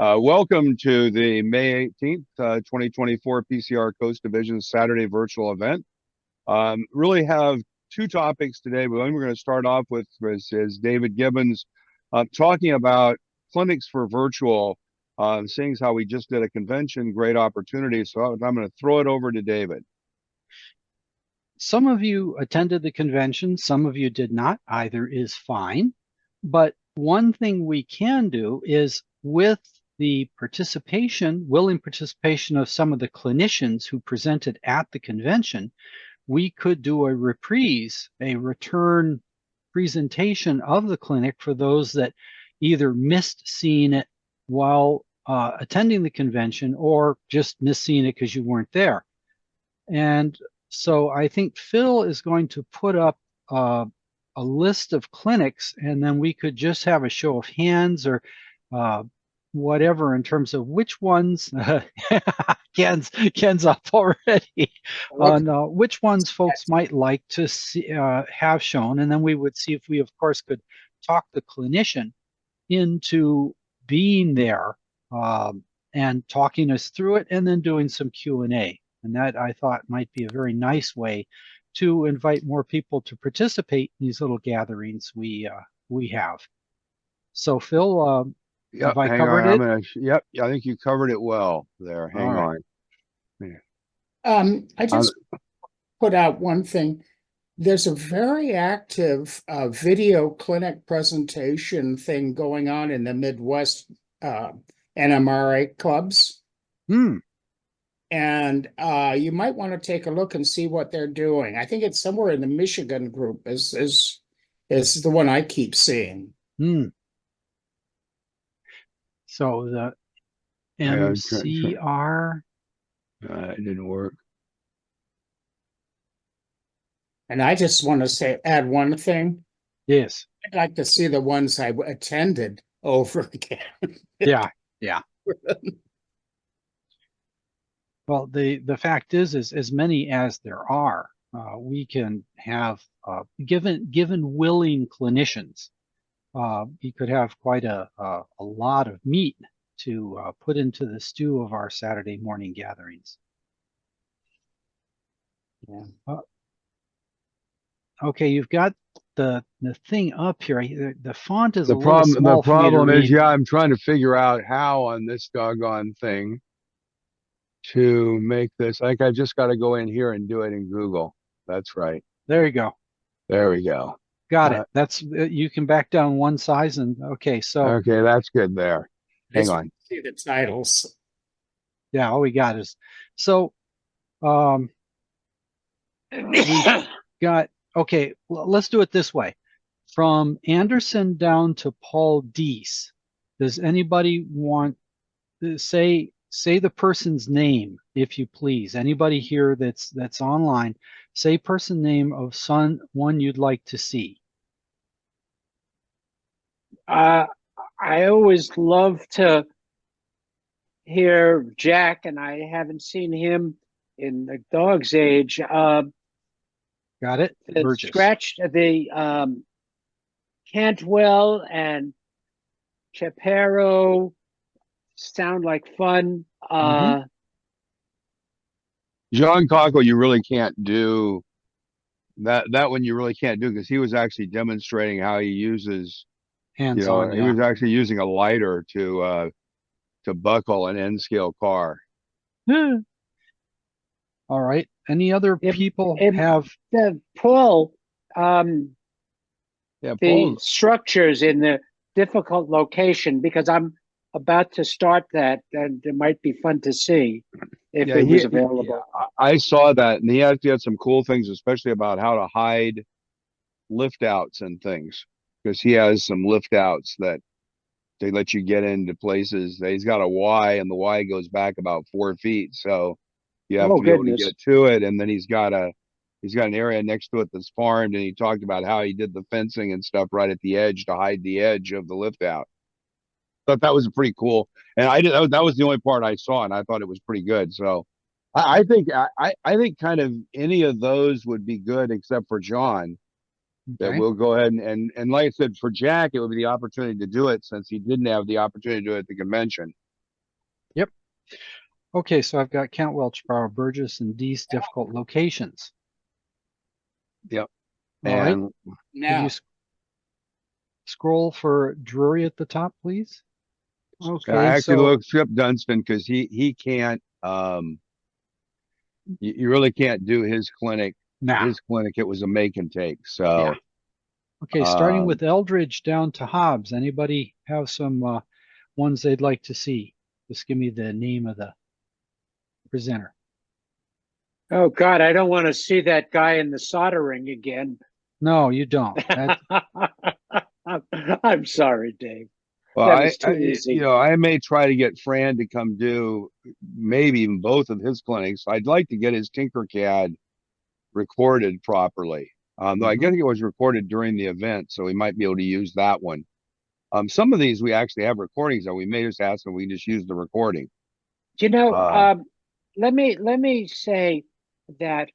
Welcome to the May 18th, 2024 PCR Coast Division Saturday virtual event. Really have two topics today, but one we're going to start off with is David Gibbons talking about clinics for virtual, seeing as how we just did a convention, great opportunity. So I'm going to throw it over to David. Some of you attended the convention, some of you did not. Either is fine. But one thing we can do is, with the willing participation of some of the clinicians who presented at the convention, we could do a reprise, a return presentation of the clinic for those that either missed seeing it while attending the convention or just missed seeing it because you weren't there. And so I think Phil is going to put up a list of clinics, and then we could just have a show of hands or whatever in terms of which ones. Ken's up already on which ones folks might like to see, have shown, and then we would see if we, of course, could talk the clinician into being there and talking us through it, and then doing some Q&A. And that, I thought, might be a very nice way to invite more people to participate in these little gatherings we have. So, Phil, Yep, have I covered it? Yep, I think you covered it well there. Hang on. Yeah. I just put out one thing. There's a very active video clinic presentation thing going on in the Midwest NMRA clubs. And you might want to take a look and see what they're doing. I think it's somewhere in the Michigan group is the one I keep seeing. So the MCR. It didn't work. And I just want to add one thing. Yes. I'd like to see the ones I attended over again. Yeah. Well, the fact is as many as there are, we can have, given willing clinicians, you could have quite a lot of meat to put into the stew of our Saturday morning gatherings. Yeah. Okay, you've got the thing up here. The font is the a little small. The problem is, I'm trying to figure out how on this doggone thing to make this. Like, I just got to go in here and do it in Google. That's right. There you go. There we go. Got it. That's, you can back down one size, and okay, so okay, that's good there. Hang on. See the titles. Yeah, all we got is so we've got, okay, let's do it this way. From Anderson down to Paul Deese, does anybody want to say the person's name, if you please? Anybody here that's online, say person name of one you'd like to see. I always love to hear Jack, and I haven't seen him in a dog's age. Got it. Scratched the Cantwell and Chaparro sound like fun. John Cockle, you really can't do that one. You really can't do, because he was actually demonstrating how he uses hands-on. He was actually using a lighter to buckle an N-scale car. All right. Any other people have Paul? Yeah, the structures in the difficult location, because I'm about to start that, and it might be fun to see if it was available. I saw that, and he actually had some cool things, especially about how to hide lift outs and things, because he has some lift outs that they let you get into places. He's got a Y, and the Y goes back about 4 feet, so you have to be able to get to it. And then he's got an area next to it that's farmed, and he talked about how he did the fencing and stuff right at the edge to hide the edge of the lift out. Thought that was pretty cool, and that was the only part I saw, and I thought it was pretty good. So I think kind of any of those would be good, except for John. Okay. That we'll go ahead and like I said, for Jack, it would be the opportunity to do it, since he didn't have the opportunity to do it at the convention. Okay, so I've got Count Welchborough, Burgess, and D's difficult locations. Yep. All right. And Could Now, you scroll for Drury at the top, please? I Okay, actually so looked up Dunstan because he can't you really can't do his clinic. nah. His clinic, it was a make and take. Yeah. So Okay, starting with um Eldridge down to Hobbs. Anybody have some ones they'd like to see? Just give me the name of the presenter. Oh God, I don't want to see that guy in the soldering again. No, you don't. That, I'm sorry, Dave. well That was too you easy. know, I may try to get Fran to come do maybe even both of his clinics. I'd like to get his Tinkercad recorded properly. Though I guess it was recorded during the event, so we might be able to use that one. Some of these we actually have recordings of. We may just ask them, we just use the recording. You know, Uh, let me say that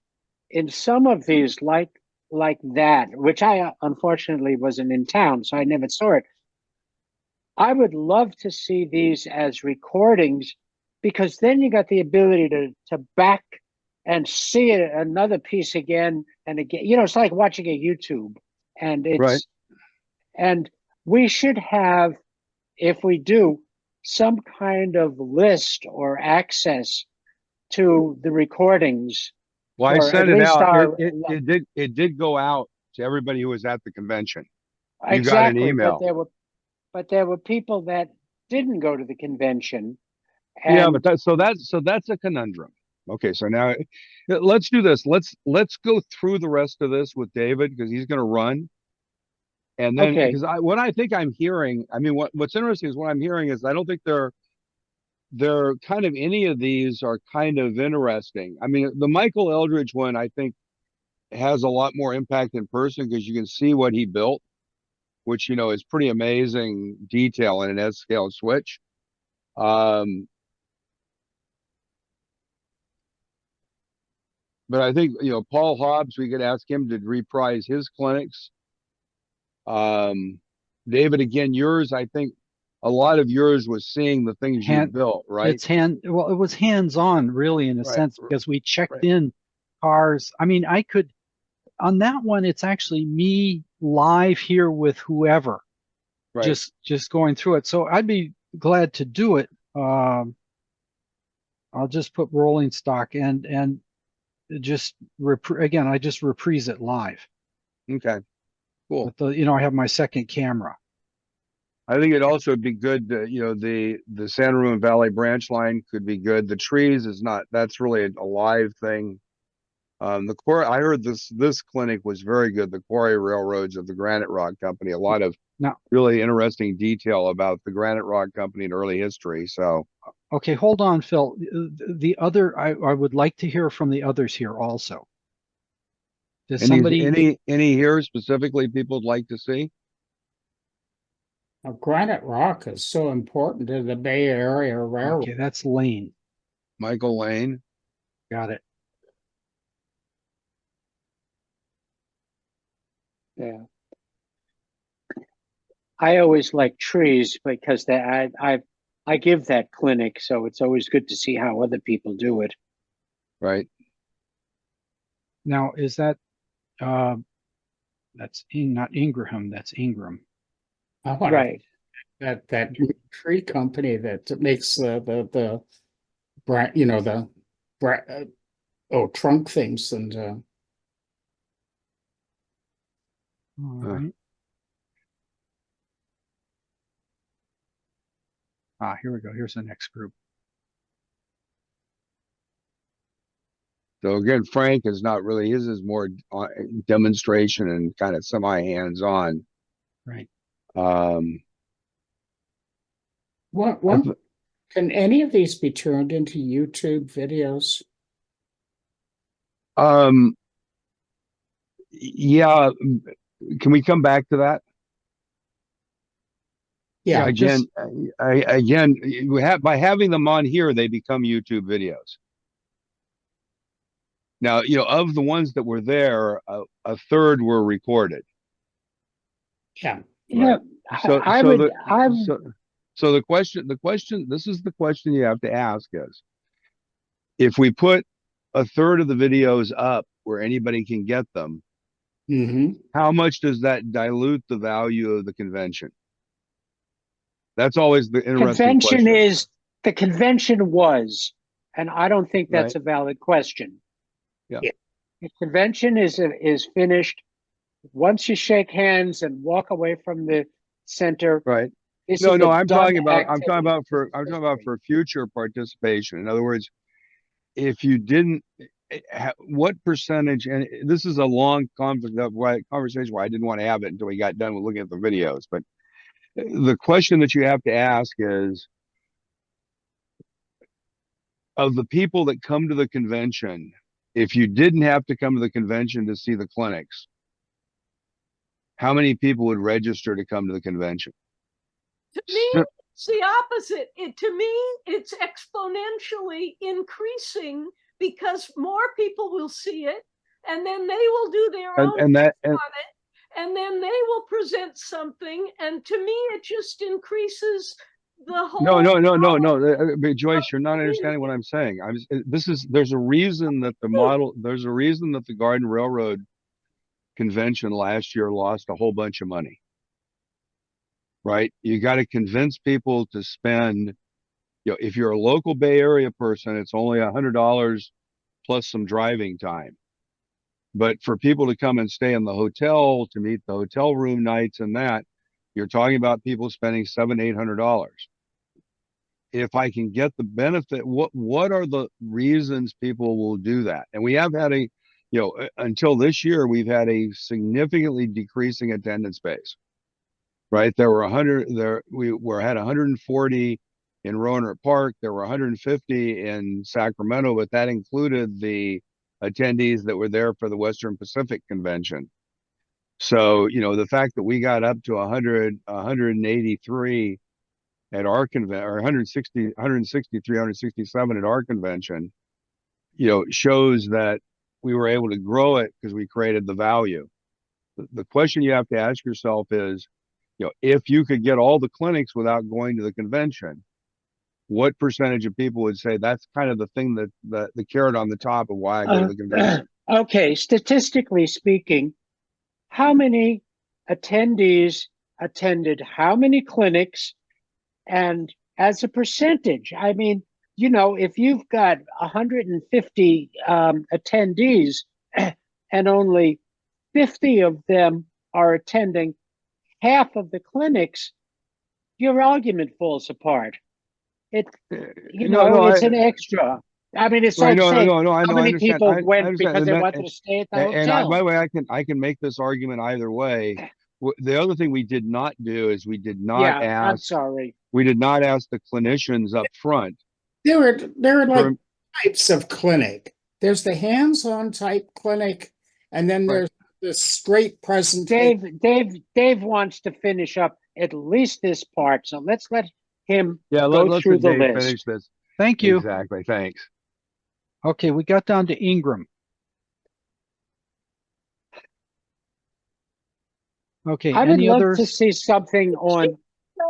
in some of these, like that, which I unfortunately wasn't in town, so I never saw it. I would love to see these as recordings because then you got the ability to back and see another piece again and again. You know, it's like watching a YouTube, and right. and we should have, if we do, some kind of list or access to the recordings Well, I for at sent it least out. our It did go out to everybody who was at the convention. You got an exactly, email. but there were people that didn't go to the convention, Yeah, but and that's a conundrum. Okay, so now let's do this. Let's go through the rest of this with David because he's going to run, and then okay, because what I think I'm hearing, I mean, what's interesting is what I'm hearing is I don't think they're kind of any of these are kind of interesting. I mean, the Michael Eldridge one I think has a lot more impact in person because you can see what he built, which you know is pretty amazing detail in an S scale switch. Um, But I think, you know, Paul Hobbs, we could ask him to reprise his clinics. Um, David, again, yours, I think a lot of yours was seeing the things you hand, built, right? it's well, it was hands-on really in a Right, sense because we checked right. in cars. I mean, I could on that one, it's actually me live here with whoever, Right. just going through it. So I'd be glad to do it. I'll just put rolling stock and just again, I just reprise it live. Okay, cool. But you know, I have my second camera. I think it also would be good to, you know, the San Ramon Valley branch line could be good. The trees is not, that's really a live thing. The quarry, I heard this clinic was very good. The quarry railroads of the Granite Rock Company, a lot of Now, really interesting detail about the Granite Rock Company and early history. So okay, hold on, Phil. The other, I would like to hear from the others here also. Does somebody? any here specifically people would like to see? Granite Rock is so important to the Bay Area Railroad. Okay, that's Lane. Michael Lane. Got it. yeah. I always like trees because I give that clinic, so it's always good to see how other people do it. Right. Now, is that that's not Ingraham, that's Ingram. I want Right. that tree company that makes the you know the trunk things and All right. Here we go. Here's the next group. So again, Frank is not really, his is more demonstration and kind of semi hands-on. Right. one can any of these be turned into YouTube videos? Yeah. Can we come back to that? Yeah, Again, we have, by having them on here, they become YouTube videos. Now, you know, of the ones that were there, a third were recorded. yeah. You know, So, I so would, the, I'm, so, So this is the question you have to ask is, if we put a third of the videos up where anybody can get them, how much does that dilute the value of the convention? That's always the interesting Convention question. is, the convention was, and I don't think that's Right. a valid question. Yeah. The convention is finished. Once you shake hands and walk away from the center, Right. this No, is no, a I'm done talking about activity. I'm talking about for future participation. In other words, if you didn't, what percentage, and this is a long conversation where I didn't want to have it until we got done with looking at the videos, but the question that you have to ask is, of the people that come to the convention, if you didn't have to come to the convention to see the clinics, how many people would register to come to the convention? To me, it's the opposite. To me, it's exponentially increasing because more people will see it, and then they will do their own and that on it, and then they will present something. And to me, it just increases the whole. No. But Joyce, you're not understanding what I'm saying. There's a reason that the Garden Railroad convention last year lost a whole bunch of money. Right? You got to convince people to spend, if you're a local Bay Area person, it's only $100 plus some driving time. But for people to come and stay in the hotel, to meet the hotel room nights and that, you're talking about people spending $700-800. If I can get the benefit, what are the reasons people will do that? And we have had until this year, we've had a significantly decreasing attendance base. Right, there were 100 there. We had 140 in Roanoke Park. There were 150 in Sacramento, but that included the attendees that were there for the Western Pacific Convention. So, the fact that we got up to 183 at our convention, or 163, 167 at our convention, shows that we were able to grow it because we created the value. The question you have to ask yourself is, if you could get all the clinics without going to the convention, what percentage of people would say that's kind of the thing that the carrot on the top of why I go to the convention? Okay, statistically speaking, how many attendees attended how many clinics, and as a percentage? I mean, if you've got 150 attendees and only 50 of them are attending half of the clinics, your argument falls apart. It's an extra. I mean, it's like saying how many people went because they wanted to stay at the hotel. And by the way, I can make this argument either way. The other thing we did not do is we did not ask the clinicians up front. There are like types of clinic. There's the hands-on type clinic, and then there's the straight presentation. Dave wants to finish up at least this part, so let's let him go through the list. Finish this. Thank you. Exactly. Thanks. Okay, we got down to Ingram. Okay, I would love to see something on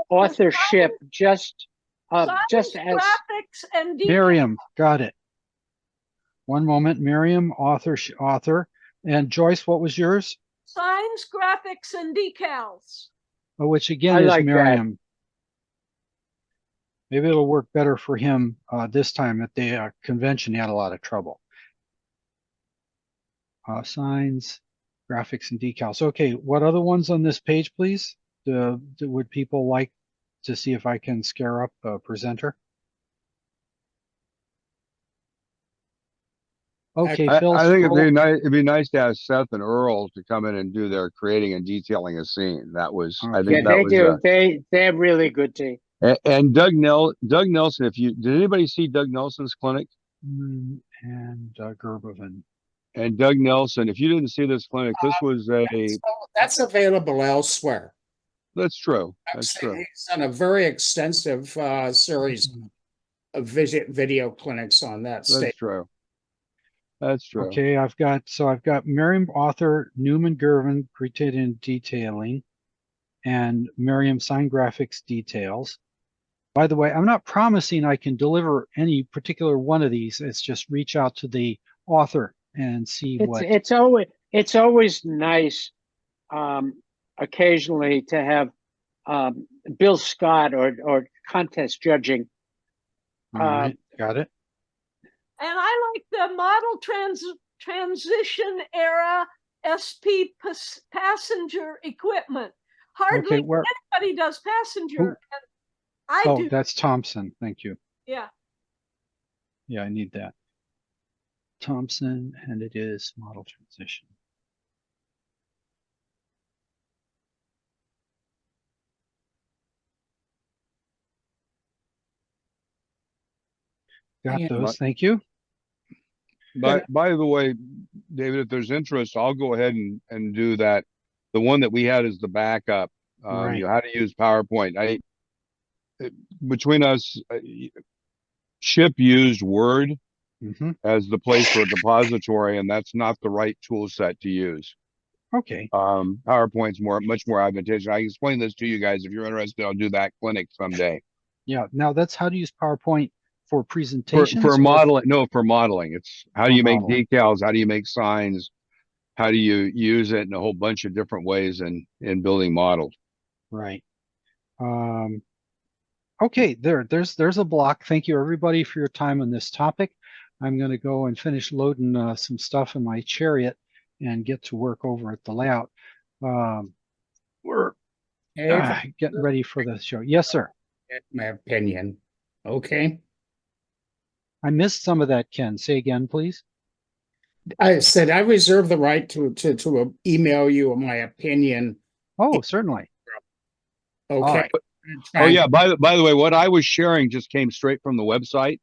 authorship, just as graphics and Miriam, got it. One moment, Miriam, author, and Joyce, what was yours? Signs, graphics, and decals. Oh, which again is Miriam. Maybe it'll work better for him this time at the convention. He had a lot of trouble. Signs, graphics, and decals. Okay, what other ones on this page, please? Would people like to see if I can scare up a presenter? Okay, Phil. I think it'd be nice to have Seth and Earl to come in and do their creating and detailing a scene. That was, I think that was. They're really good team. And Doug Nelson, did anybody see Doug Nelson's clinic? And Gerboven. And Doug Nelson, if you didn't see this clinic, this was that's available elsewhere. That's true. That's true. He's done a very extensive series of video clinics on that state. That's true. That's true. Okay, I've got Miriam, author, Newman Gervin, created in detailing, and Miriam, sign graphics details. By the way, I'm not promising I can deliver any particular one of these. It's just reach out to the author and see what. It's always nice occasionally to have Bill Scott or contest judging. All right, got it. And I like the model transition era SP passenger equipment. Hardly anybody does passenger. And I do. That's Thompson. Thank you. Yeah. Yeah, I need that. Thompson, and it is model transition. Got those. Thank you. By the way, David, if there's interest, I'll go ahead and do that. The one that we had is the backup. Right. You know, how to use PowerPoint. Between us, Chip used Word as the place for a depository, and that's not the right tool set to use. Okay. PowerPoint's much more advantageous. I can explain this to you guys if you're interested. I'll do that clinic someday. Yeah. Now that's how to use PowerPoint for presentations. For modeling. No, for modeling. It's how do you make decals? How do you make signs? How do you use it in a whole bunch of different ways in building models? Right. Okay, there's a block. Thank you everybody for your time on this topic. I'm going to go and finish loading some stuff in my chariot and get to work over at the layout. We're getting ready for the show. Yes, sir. My opinion. Okay. I missed some of that, Ken. Say again, please. I said I reserve the right to email you my opinion. Oh, certainly. Okay. Oh yeah. By the way, what I was sharing just came straight from the website.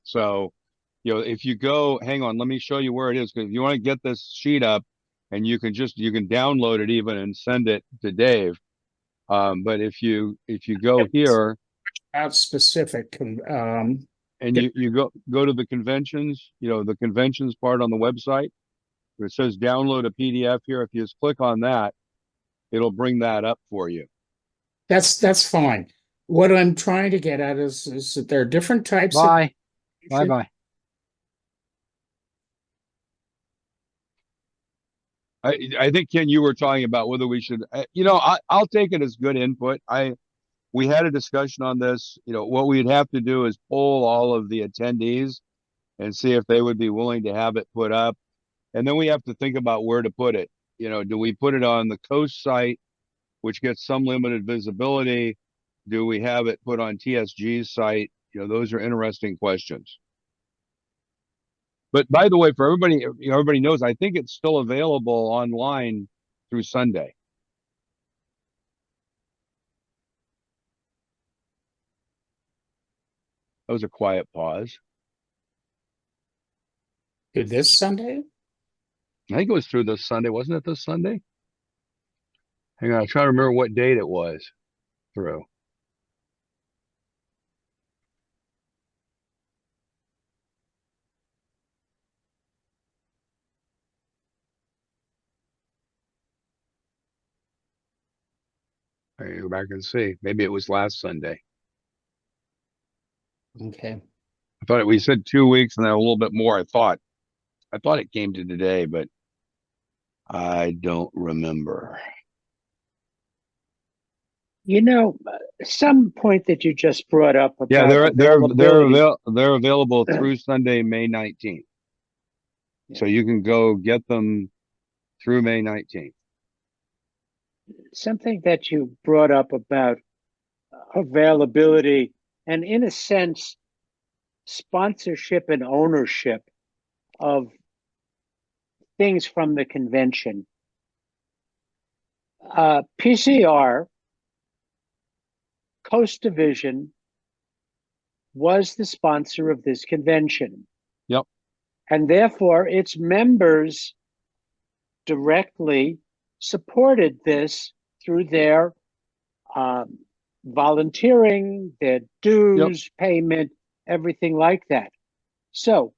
So, you know, if you go, hang on, let me show you where it is, because if you want to get this sheet up, and you can download it even and send it to Dave. But if you go here, out specific, and you go to the conventions, you know, the conventions part on the website, where it says download a PDF here. If you just click on that, it'll bring that up for you. That's fine. What I'm trying to get at is that there are different types of. Bye. I think, Ken, you were talking about whether we should, you know, I'll take it as good input. We had a discussion on this. You know, what we'd have to do is poll all of the attendees and see if they would be willing to have it put up. And then we have to think about where to put it. You know, do we put it on the Coasst site, which gets some limited visibility? Do we have it put on TSG's site? You know, those are interesting questions. But by the way, for everybody, you know, everybody knows, I think it's still available online through Sunday. That was a quiet pause. To this Sunday? I think it was through this Sunday. Wasn't it this Sunday? Hang on, I'm trying to remember what date it was through. I can go back and see. Maybe it was last Sunday. Okay. I thought we said 2 weeks and then a little bit more. I thought it came to today, but I don't remember. You know, some point that you just brought up about they're available through Sunday, May 19th. Yeah. So you can go get them through May 19th. Something that you brought up about availability and, in a sense, sponsorship and ownership of things from the convention. PCR, Coasst Division, was the sponsor of this convention. Yep. And therefore, its members directly supported this through their volunteering, their dues, payment, everything like that. So,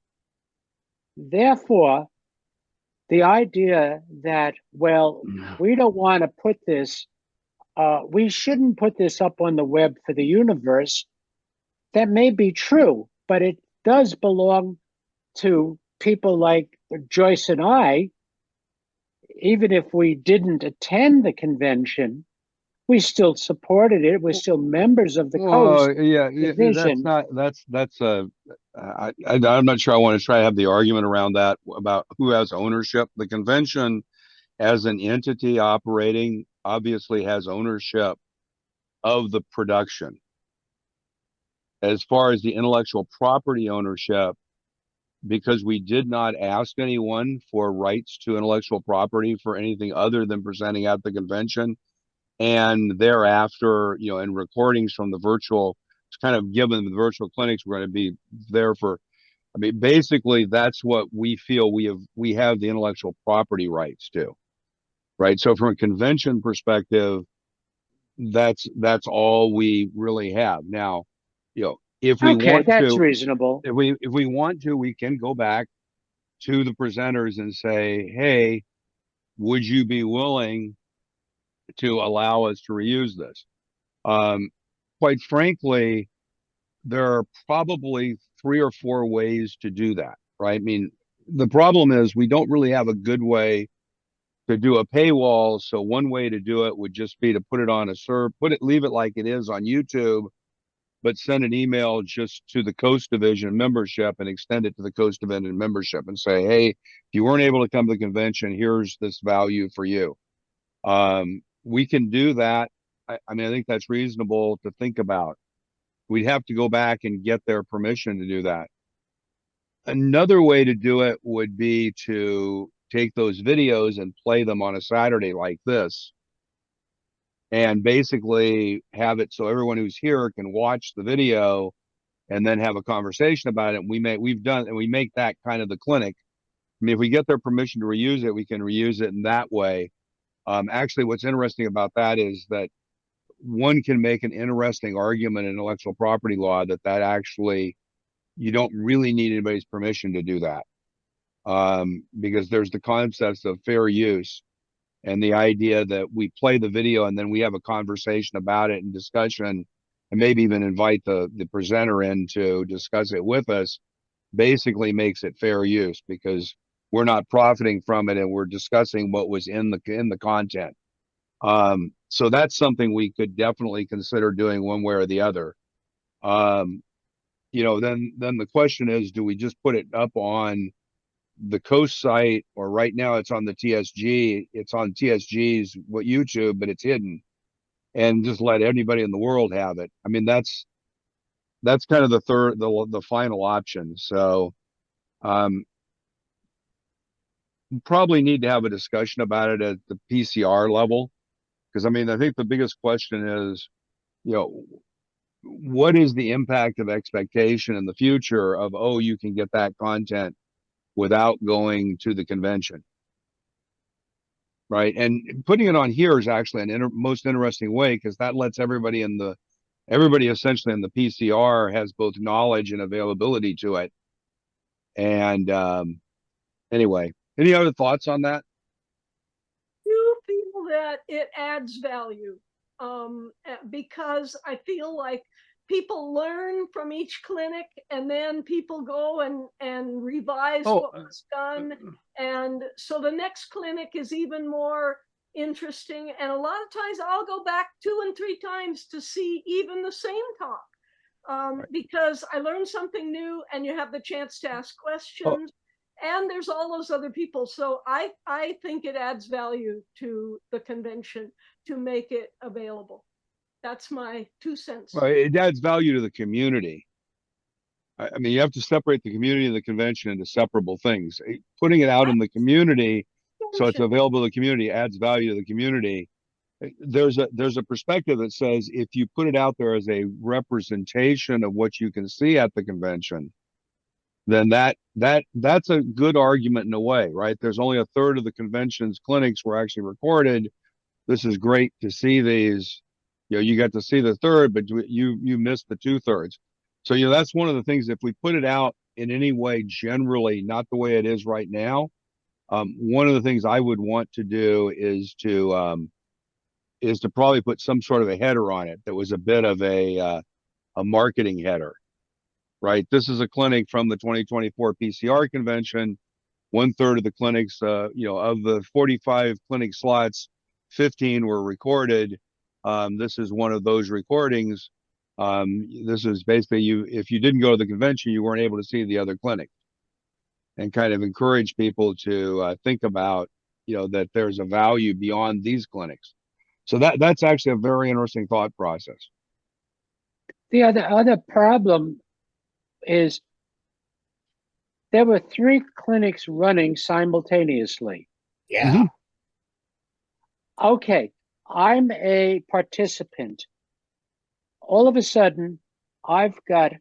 therefore, the idea that, well, we don't want to put this we shouldn't put this up on the web for the universe. That may be true, but it does belong to people like Joyce and I. Even if we didn't attend the convention, we still supported it. We're still members of the Coasst yeah, division. I'm not sure I want to try to have the argument around that about who has ownership. The convention as an entity operating obviously has ownership of the production. As far as the intellectual property ownership, because we did not ask anyone for rights to intellectual property for anything other than presenting at the convention, and thereafter, you know, and recordings from the virtual, it's kind of given the virtual clinics, we're going to be there for, I mean, basically that's what we feel we have the intellectual property rights to, right? So from a convention perspective, that's all we really have. Now, you know, if we Okay, want that's to, reasonable. if we want to, we can go back to the presenters and say, hey, would you be willing to allow us to reuse this? Quite frankly, there are probably 3 or 4 ways to do that, right? I mean, the problem is we don't really have a good way to do a paywall. So one way to do it would just be to put it on a server, leave it like it is on YouTube, but send an email just to the Coasst Division membership and extend it to the Coasst Division membership and say, hey, if you weren't able to come to the convention, here's this value for you. We can do that. I mean, I think that's reasonable to think about. We'd have to go back and get their permission to do that. Another way to do it would be to take those videos and play them on a Saturday like this, and basically have it so everyone who's here can watch the video and then have a conversation about it. We make that kind of the clinic. I mean, if we get their permission to reuse it, we can reuse it in that way. Actually, what's interesting about that is that one can make an interesting argument in intellectual property law that actually you don't really need anybody's permission to do that, because there's the concepts of fair use and the idea that we play the video and then we have a conversation about it and discussion, and maybe even invite the presenter in to discuss it with us, basically makes it fair use because we're not profiting from it and we're discussing what was in the content. So that's something we could definitely consider doing one way or the other. You know, then the question is, do we just put it up on the Coasst site, or right now it's on the TSG, it's on TSG's YouTube, but it's hidden, and just let anybody in the world have it? I mean, that's kind of the final option. So probably need to have a discussion about it at the PCR level, because I mean, I think the biggest question is, you know, what is the impact of expectation in the future of, oh, you can get that content without going to the convention, right? And putting it on here is actually an most interesting way, because that lets everybody essentially in the PCR has both knowledge and availability to it. And anyway, any other thoughts on that? You feel that it adds value, because I feel like people learn from each clinic, and then people go and revise what was done, and so the next clinic is even more interesting. And a lot of times I'll go back 2 and 3 times to see even the same talk, because I learned something new, and you have the chance to ask questions. And there's all those other people. So I think it adds value to the convention to make it available. That's my 2 cents. Well, it adds value to the community. I mean, you have to separate the community and the convention into separable things. Putting it out in the community so it's available to the community adds value to the community. There's a perspective that says if you put it out there as a representation of what you can see at the convention, then that's a good argument in a way, right? There's only a third of the convention's clinics were actually recorded. This is great to see these. You know, you got to see the third, but you missed the 2/3. So, you know, that's one of the things. If we put it out in any way, generally, not the way it is right now, one of the things I would want to do is is to probably put some sort of a header on it that was a bit of a marketing header, right? This is a clinic from the 2024 PCR convention. 1/3 of the clinics, you know, of the 45 clinic slots, 15 were recorded. This is one of those recordings. This is basically if you didn't go to the convention, you weren't able to see the other clinic, and kind of encourage people to think about, you know, that there's a value beyond these clinics. So that's actually a very interesting thought process. The other problem is there were 3 clinics running simultaneously. Yeah. Mhm. Okay, I'm a participant. All of a sudden, I've got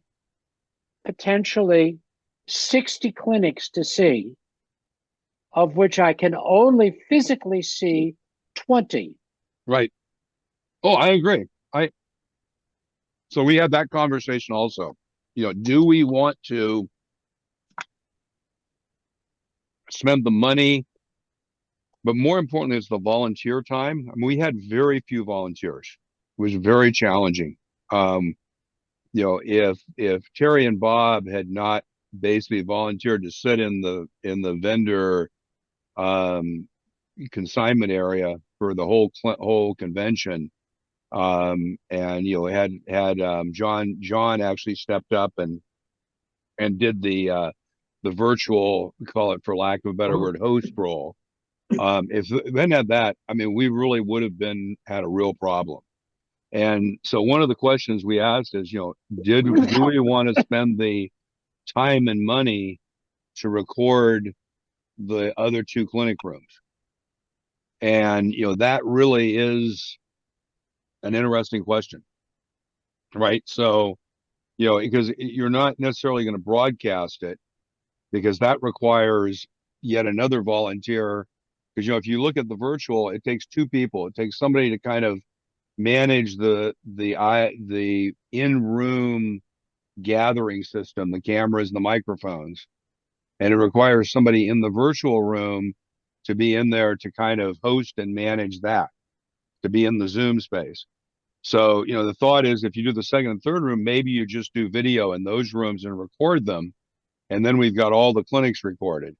potentially 60 clinics to see, of which I can only physically see 20. Right. Oh, I agree. So we had that conversation also. You know, do we want to spend the money? But more importantly, it's the volunteer time. I mean, we had very few volunteers. It was very challenging. You know, if Terry and Bob had not basically volunteered to sit in the vendor consignment area for the whole convention, and you know, had John actually stepped up and did the virtual, call it for lack of a better word, host role. If Ben had that, I mean, we really would have had a real problem. And so one of the questions we asked is, you know, do we want to spend the time and money to record the other 2 clinic rooms? And, you know, that really is an interesting question, right? So, you know, because you're not necessarily going to broadcast it, because that requires yet another volunteer. Because, you know, if you look at the virtual, it takes 2 people. It takes somebody to kind of manage the in-room gathering system, the cameras and the microphones, and it requires somebody in the virtual room to be in there to kind of host and manage that, to be in the Zoom space. So, you know, the thought is, if you do the second and third room, maybe you just do video in those rooms and record them, and then we've got all the clinics recorded.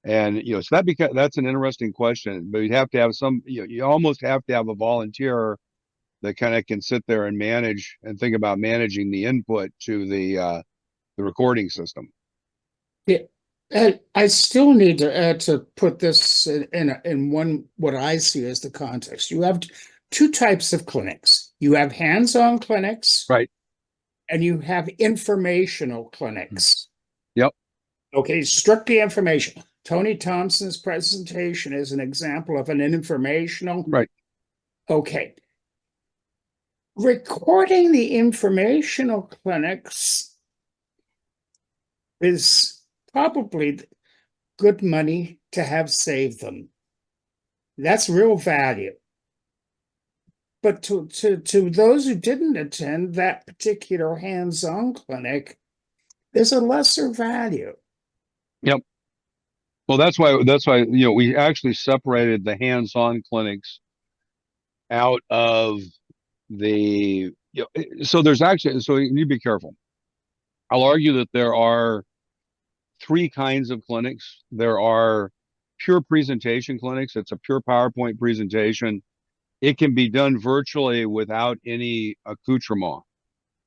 And, you know, so that's an interesting question, but you'd have to have you almost have to have a volunteer that kind of can sit there and manage and think about managing the input to the recording system. Yeah. I still need to put this in one, what I see as the context. You have 2 types of clinics. You have hands-on clinics, Right. and you have informational clinics. Yep. Okay, strictly information. Tony Thompson's presentation is an example of an informational. Right. Okay. Recording the informational clinics is probably good money to have saved them. That's real value. But to those who didn't attend that particular hands-on clinic, there's a lesser value. Yep. Well, that's why, you know, we actually separated the hands-on clinics out of the, you know, so there's actually, so you need to be careful. I'll argue that there are 3 kinds of clinics. There are pure presentation clinics. It's a pure PowerPoint presentation. It can be done virtually without any accoutrement,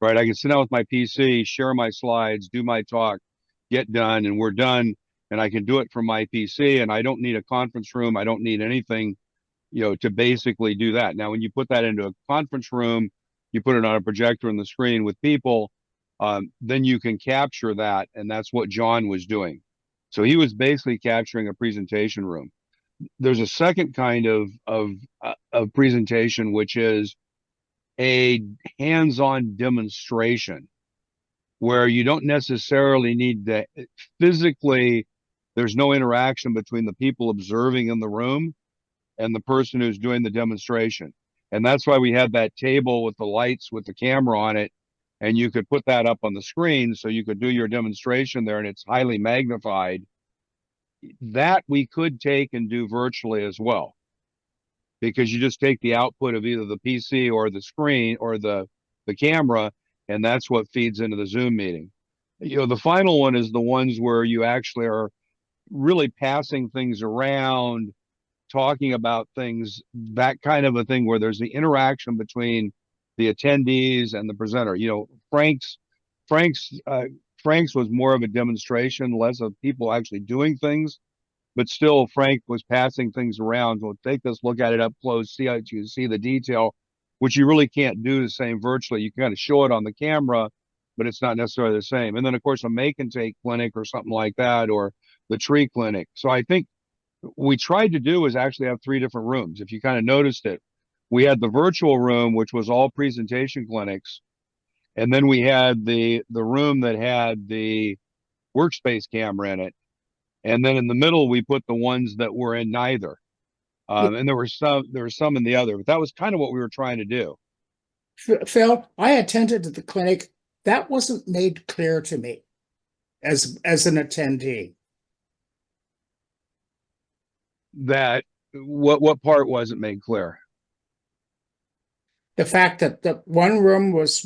right? I can sit down with my PC, share my slides, do my talk, get done, and we're done. And I can do it from my PC, and I don't need a conference room. I don't need anything, you know, to basically do that. Now, when you put that into a conference room, you put it on a projector on the screen with people, then you can capture that. And that's what John was doing. So he was basically capturing a presentation room. There's a second kind of presentation, which is a hands-on demonstration, where you don't necessarily need to physically, there's no interaction between the people observing in the room and the person who's doing the demonstration. And that's why we had that table with the lights with the camera on it, and you could put that up on the screen so you could do your demonstration there, and it's highly magnified. That we could take and do virtually as well. because you just take the output of either the PC or the screen or the camera, and that's what feeds into the Zoom meeting. You know, the final one is the ones where you actually are really passing things around, talking about things, that kind of a thing where there's the interaction between the attendees and the presenter. You know, Frank's Frank's was more of a demonstration, less of people actually doing things, but still Frank was passing things around. So take this, look at it up close, see how you can see the detail, which you really can't do the same virtually. You can kind of show it on the camera, but it's not necessarily the same. And then of course a make and take clinic or something like that, or the tree clinic. So I think we tried to do is actually have 3 different rooms. If you kind of noticed it, we had the virtual room, which was all presentation clinics. And then we had the room that had the workspace camera in it. And then in the middle, we put the ones that were in neither. And there were some in the other, but that was kind of what we were trying to do. Phil, I attended the clinic. That wasn't made clear to me as an attendee. That what part wasn't made clear? The fact that the one room was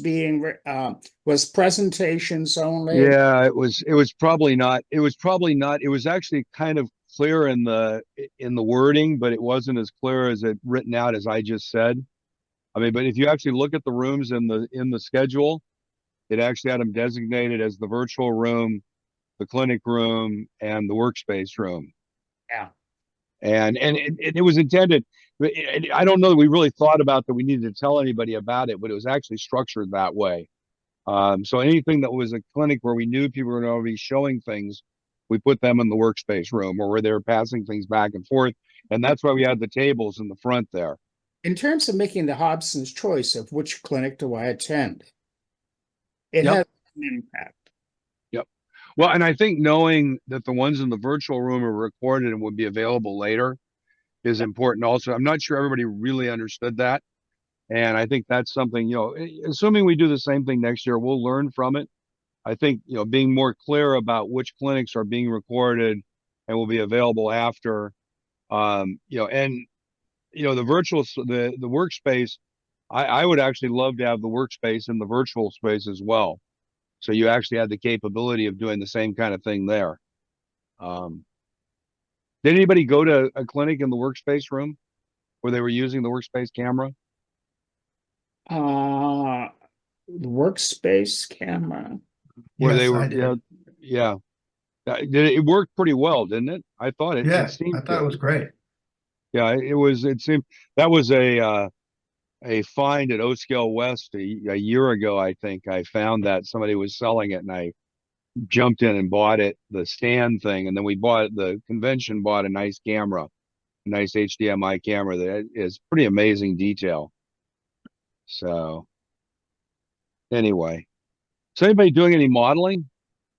was presentations only. Yeah, it was probably not. It was actually kind of clear in the wording, but it wasn't as clear as it written out as I just said. I mean, but if you actually look at the rooms in the schedule, it actually had them designated as the virtual room, the clinic room, and the workspace room. Yeah. And it was intended. I don't know that we really thought about that we needed to tell anybody about it, but it was actually structured that way. So anything that was a clinic where we knew people were going to be showing things, we put them in the workspace room or where they were passing things back and forth. And that's why we had the tables in the front there. In terms of making the Hobson's choice of which clinic do I attend, it Yep. has an impact. Yep. Well, and I think knowing that the ones in the virtual room are recorded and would be available later is important also. I'm not sure everybody really understood that. And I think that's something, you know, assuming we do the same thing next year, we'll learn from it. I think, you know, being more clear about which clinics are being recorded and will be available after, you know, and, you know, the workspace, I would actually love to have the workspace in the virtual space as well. So you actually had the capability of doing the same kind of thing there. Did anybody go to a clinic in the workspace room where they were using the workspace camera? The workspace camera. Where Yes, they were, I did. yeah. It worked pretty well, didn't it? I thought it Yeah, seemed I thought it was great. Yeah, it seemed that was a find at O Scale West a year ago. I think I found that somebody was selling it and I jumped in and bought it, the stand thing. And then the convention bought a nice camera, a nice HDMI camera that is pretty amazing detail. So anyway, is anybody doing any modeling?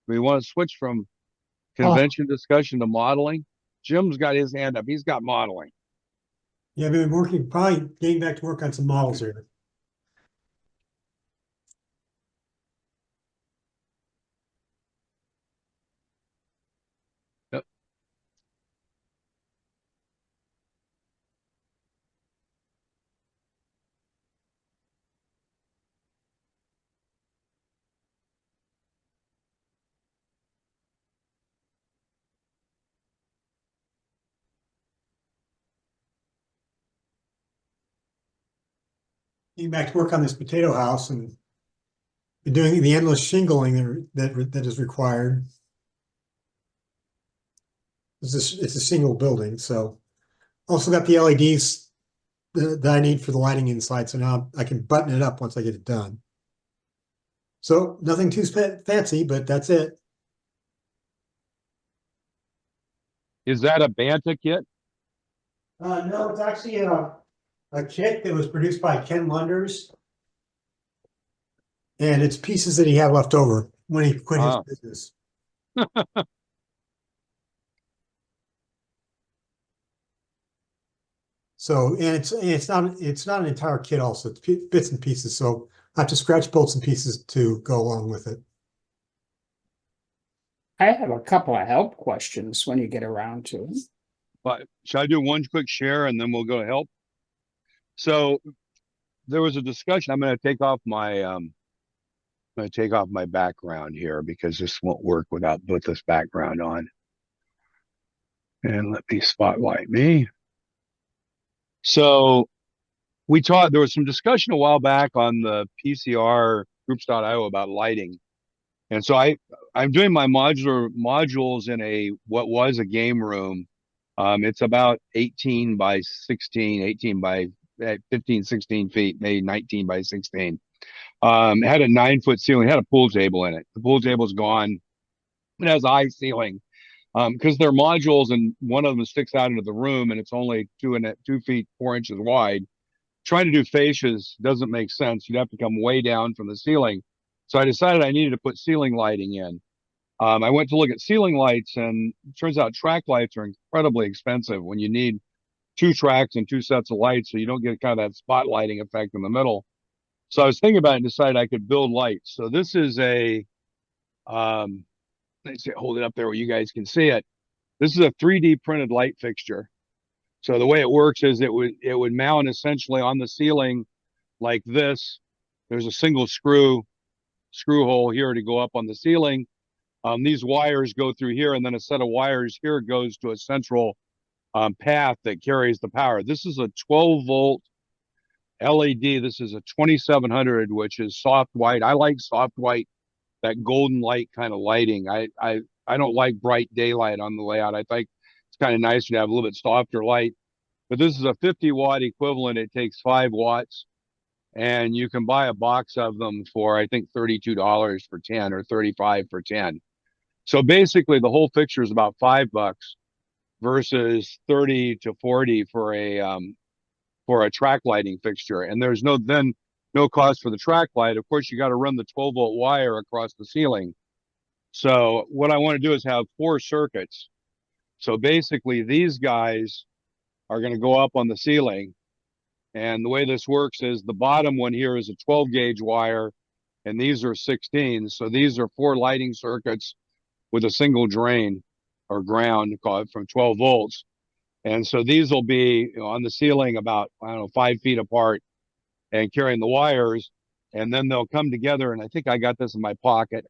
We want to switch from convention discussion to modeling. Jim's got his hand up. He's got modeling. Yeah, I've been working, probably getting back to work on some models here. Yep. Getting back to work on this potato house and been doing the endless shingling that is required. It's a single building, so also got the LEDs that I need for the lighting inside. So now I can button it up once I get it done. So nothing too fancy, but that's it. Is that a Banta kit? No, it's actually a kit that was produced by Ken Lunders. And it's pieces that he had left over when he quit his business. So, and it's not an entire kit also, it's bits and pieces. So I have to scratch bolts and pieces to go along with it. I have a couple of help questions when you get around to it. But should I do one quick share and then we'll go to help? So there was a discussion. I'm going to take off my background here because this won't work without this background on. And let me spotlight me. So there was some discussion a while back on the PCR groups.io about lighting. And so I'm doing my modules in what was a game room. It's about 18 by 16, 18 by 15, 16 feet, maybe 19 by 16. It had a 9-foot ceiling, it had a pool table in it. The pool table's gone. It has a high ceiling. Because they're modules and one of them sticks out into the room and it's only 2 feet 4 inches wide. Trying to do fascias doesn't make sense. You'd have to come way down from the ceiling. So I decided I needed to put ceiling lighting in. I went to look at ceiling lights, and it turns out track lights are incredibly expensive when you need 2 tracks and 2 sets of lights, so you don't get kind of that spotlighting effect in the middle. So I was thinking about it and decided I could build lights. So this is let's hold it up there where you guys can see it. This is a 3D printed light fixture. So the way it works is it would mount essentially on the ceiling like this. There's a single screw hole here to go up on the ceiling. These wires go through here, and then a set of wires here goes to a central path that carries the power. This is a 12-volt LED. This is a 2700, which is soft white. I like soft white, that golden light kind of lighting. I don't like bright daylight on the layout. I think it's kind of nice to have a little bit softer light. But this is a 50-watt equivalent. It takes 5 watts. And you can buy a box of them for, I think, $32 for 10 or $35 for 10. So basically, the whole fixture is about $5 versus 30 to 40 for a track lighting fixture. And there's no cost for the track light. Of course, you got to run the 12-volt wire across the ceiling. So what I want to do is have 4 circuits. So basically, these guys are going to go up on the ceiling. And the way this works is the bottom one here is a 12 gauge wire, and these are 16. So these are 4 lighting circuits with a single drain or ground from 12 volts. And so these will be on the ceiling about, 5 feet apart and carrying the wires. And then they'll come together. And I think I got this in my pocket.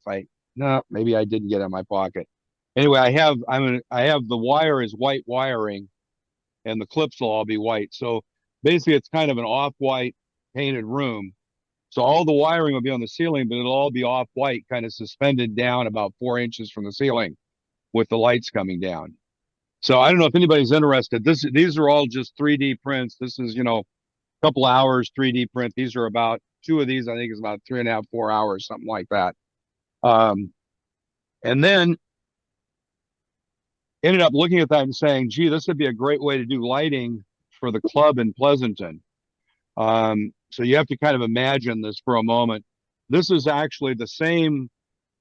No, maybe I didn't get it in my pocket. Anyway, I have the wire is white wiring, and the clips will all be white. So basically, it's kind of an off-white painted room. So all the wiring will be on the ceiling, but it'll all be off-white, kind of suspended down about 4 inches from the ceiling with the lights coming down. So I don't know if anybody's interested. These are all just 3D prints. This is, a couple hours 3D print. These are about 2 of these, I think, is about 3.5, 4 hours, something like that. And then ended up looking at that and saying, gee, this would be a great way to do lighting for the club in Pleasanton. So you have to kind of imagine this for a moment. This is actually the same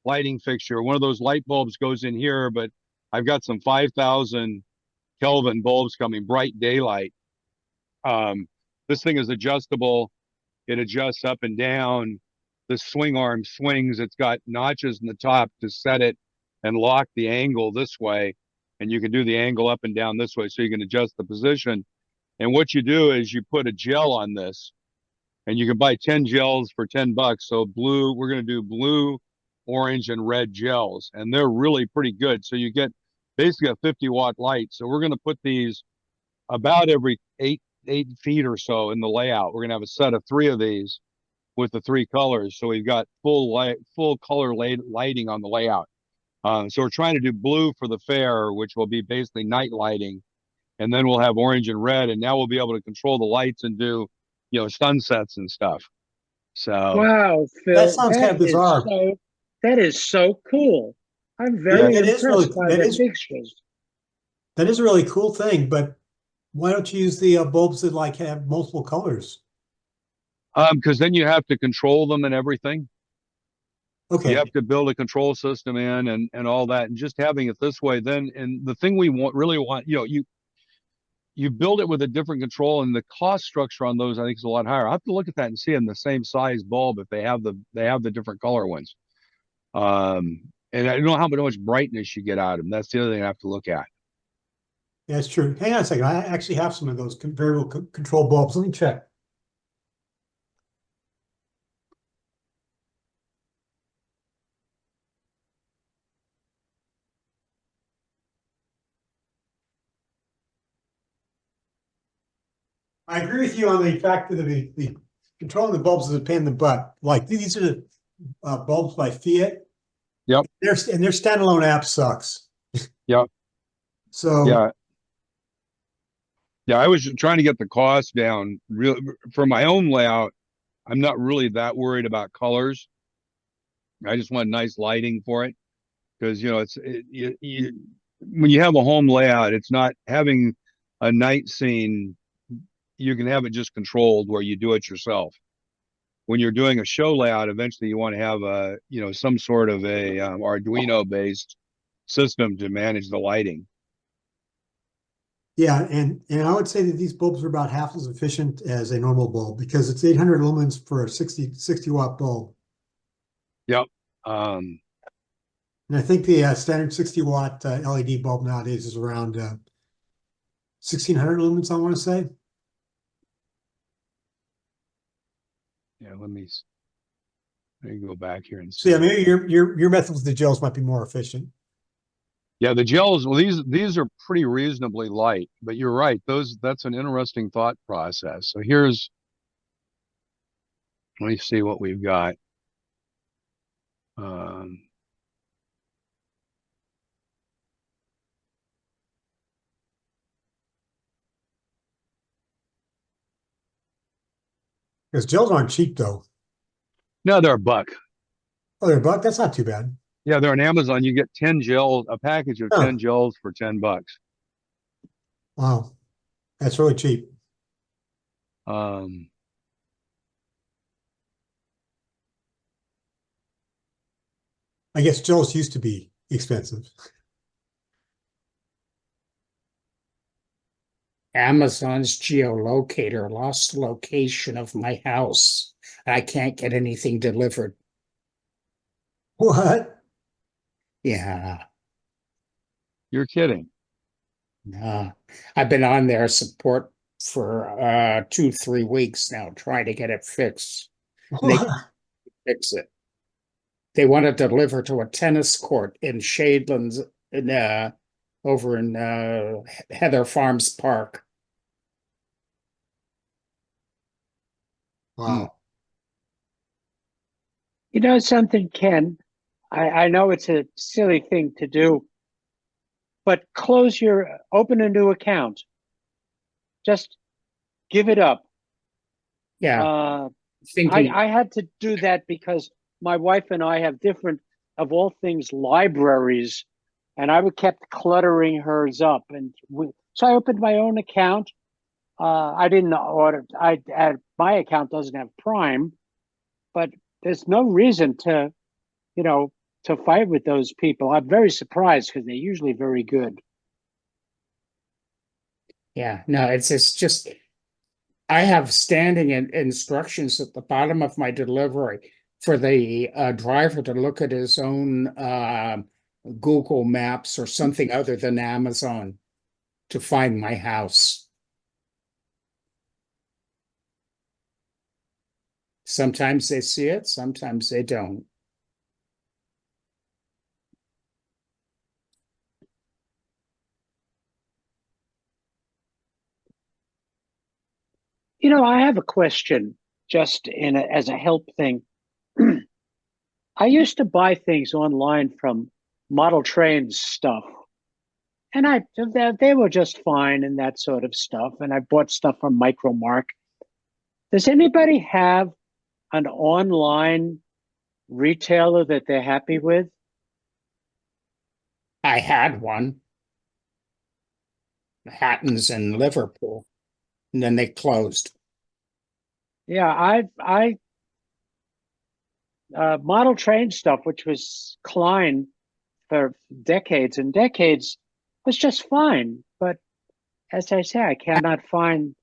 lighting fixture. One of those light bulbs goes in here, but I've got some 5,000 Kelvin bulbs coming, bright daylight. This thing is adjustable. It adjusts up and down. The swing arm swings. It's got notches in the top to set it and lock the angle this way. And you can do the angle up and down this way, so you can adjust the position. And what you do is you put a gel on this, and you can buy 10 gels for $10. So we're going to do blue, orange, and red gels, and they're really pretty good. So you get basically a 50-watt light. So we're going to put these about every 8 feet or so in the layout. We're going to have a set of 3 of these with the 3 colors. So we've got full color lighting on the layout. So we're trying to do blue for the fair, which will be basically night lighting. And then we'll have orange and red, and now we'll be able to control the lights and do, sunsets and stuff. So wow, Phil, That sounds kind of bizarre. That is so cool. I'm very It is really- impressed by the fixtures. That is a really cool thing, but why don't you use the bulbs that have multiple colors? because then you have to control them and everything. Okay. You have to build a control system in and all that, and just having it this way. Then, and the thing we really want, you build it with a different control, and the cost structure on those, I think, is a lot higher. I have to look at that and see in the same size bulb if they have the different color ones. And I don't know how much brightness you get out of them. That's the other thing I have to look at. Yeah, that's true. Hang on a second. I actually have some of those variable control bulbs. Let me check. I agree with you on the fact that the controlling the bulbs is a pain in the butt. Like these are the bulbs by Fiat. Yep. Their standalone app sucks. Yep. So Yeah. Yeah, I was trying to get the cost down. Real for my own layout, I'm not really that worried about colors. I just want nice lighting for it because when you have a home layout, it's not having a night scene. You can have it just controlled where you do it yourself. When you're doing a show layout, eventually you want to have some sort of a Arduino based system to manage the lighting. yeah, and I would say that these bulbs are about half as efficient as a normal bulb because it's 800 lumens for a 60 watt bulb. Yep. And I think the standard 60 watt LED bulb nowadays is around 1600 lumens, I want to say. Yeah, let me go back here and So see. yeah, maybe your method with the gels might be more efficient. Yeah, the gels, well, these are pretty reasonably light, but you're right. That's an interesting thought process. So let me see what we've got. Because gels aren't cheap though. No, they're a buck. Oh, they're a buck? That's not too bad. Yeah, they're on Amazon. You get 10 gels, a package of 10 gels for $10. Wow. That's really cheap. Um, I guess gels used to be expensive. Amazon's geolocator lost the location of my house. I can't get anything delivered. What? Yeah, you're kidding. no. I've been on their support for 2-3 weeks now, trying to get it fixed. They fix it. They want to deliver to a tennis court in Shadelands over in Heather Farms Park. Wow. You know something, Ken? I know it's a silly thing to do, but open a new account. Just give it up. Yeah, thinking I had to do that because my wife and I have different, of all things, libraries, and I kept cluttering hers up. So I opened my own account. I didn't order. My account doesn't have Prime, but there's no reason to fight with those people. I'm very surprised because they're usually very good. Yeah, no, it's just I have standing instructions at the bottom of my delivery for the driver to look at his own Google Maps or something other than Amazon to find my house. Sometimes they see it, sometimes they don't. I have a question just as a help thing. I used to buy things online from model trains stuff, and they were just fine and that sort of stuff. And I bought stuff from Micromark. Does anybody have an online retailer that they're happy with? I had one, Hatton's in Liverpool, and then they closed. Yeah, I model train stuff, which was Klein for decades and decades, was just fine. But as I say, I cannot find.